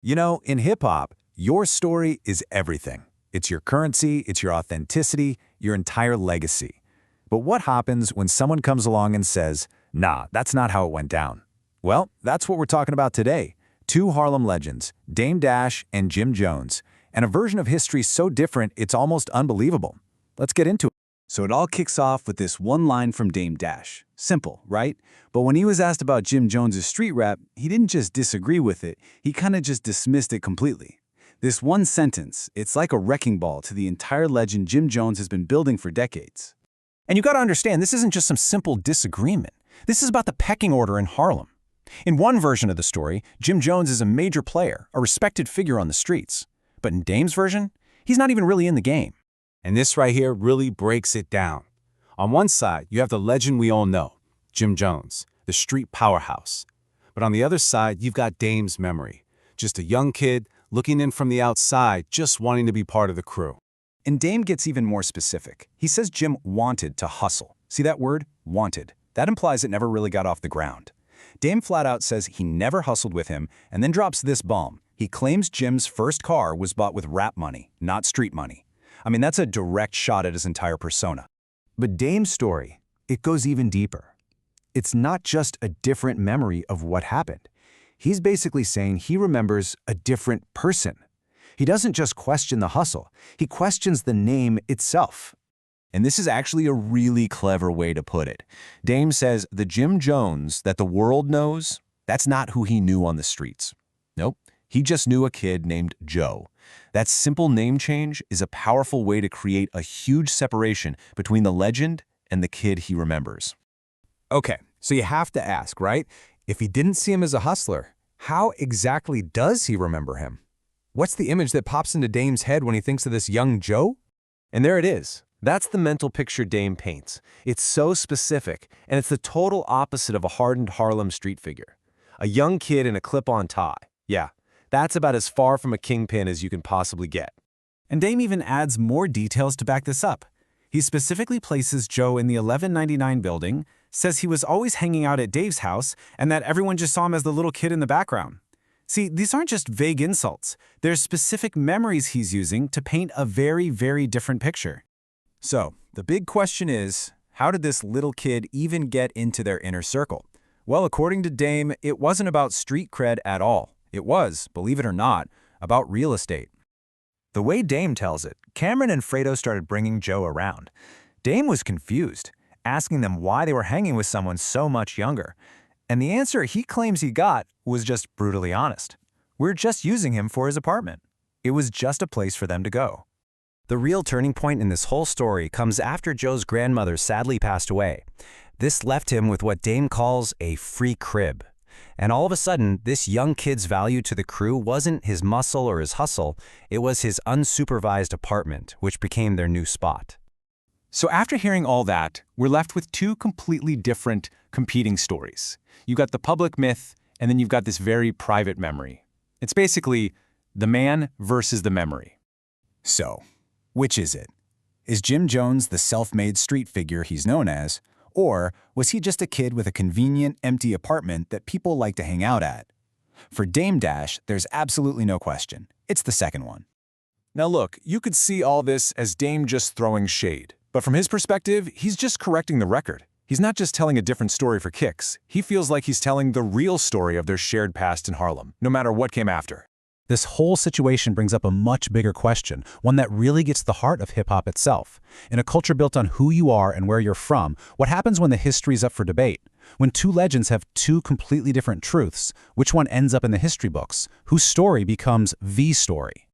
You know, in hip-hop, your story is everything. It's your currency, it's your authenticity, your entire legacy. But what happens when someone comes along and says, nah, that's not how it went down? Well, that's what we're talking about today. Two Harlem legends, Dame Dash and Jim Jones, and a version of history so different it's almost unbelievable. Let's get into it. So it all kicks off with this one line from Dame Dash. Simple, right? But when he was asked about Jim Jones's street rap, he didn't just disagree with it, he kind of just dismissed it completely. This one sentence, it's like a wrecking ball to the entire legend Jim Jones has been building for decades. And you gotta understand, this isn't just some simple disagreement. This is about the pecking order in Harlem. In one version of the story, Jim Jones is a major player, a respected figure on the streets. But in Dame's version, he's not even really in the game. And this right here really breaks it down. On one side, you have the legend we all know, Jim Jones, the street powerhouse. But on the other side, you've got Dame's memory, just a young kid looking in from the outside, just wanting to be part of the crew. And Dame gets even more specific. He says Jim wanted to hustle. See that word? Wanted. That implies it never really got off the ground. Dame flat out says he never hustled with him, and then drops this bomb. He claims Jim's first car was bought with rap money, not street money. I mean, that's a direct shot at his entire persona. But Dame's story, it goes even deeper. It's not just a different memory of what happened. He's basically saying he remembers a different person. He doesn't just question the hustle, he questions the name itself. And this is actually a really clever way to put it. Dame says the Jim Jones that the world knows, that's not who he knew on the streets. Nope, he just knew a kid named Joe. That simple name change is a powerful way to create a huge separation between the legend and the kid he remembers. Okay, so you have to ask, right? If he didn't see him as a hustler, how exactly does he remember him? What's the image that pops into Dame's head when he thinks of this young Joe? And there it is. That's the mental picture Dame paints. It's so specific, and it's the total opposite of a hardened Harlem street figure. A young kid in a clip-on tie. Yeah, that's about as far from a kingpin as you can possibly get. And Dame even adds more details to back this up. He specifically places Joe in the 1199 building, says he was always hanging out at Dave's house, and that everyone just saw him as the little kid in the background. See, these aren't just vague insults. They're specific memories he's using to paint a very, very different picture. So, the big question is, how did this little kid even get into their inner circle? Well, according to Dame, it wasn't about street cred at all. It was, believe it or not, about real estate. The way Dame tells it, Cameron and Fredo started bringing Joe around. Dame was confused, asking them why they were hanging with someone so much younger. And the answer he claims he got was just brutally honest. We're just using him for his apartment. It was just a place for them to go. The real turning point in this whole story comes after Joe's grandmother sadly passed away. This left him with what Dame calls a free crib. And all of a sudden, this young kid's value to the crew wasn't his muscle or his hustle, it was his unsupervised apartment, which became their new spot. So after hearing all that, we're left with two completely different, competing stories. You got the public myth, and then you've got this very private memory. It's basically the man versus the memory. So, which is it? Is Jim Jones the self-made street figure he's known as, or was he just a kid with a convenient, empty apartment that people like to hang out at? For Dame Dash, there's absolutely no question. It's the second one. Now look, you could see all this as Dame just throwing shade. But from his perspective, he's just correcting the record. He's not just telling a different story for kicks. He feels like he's telling the real story of their shared past in Harlem, no matter what came after. This whole situation brings up a much bigger question, one that really gets to the heart of hip-hop itself. In a culture built on who you are and where you're from, what happens when the history's up for debate? When two legends have two completely different truths, which one ends up in the history books? Whose story becomes the story?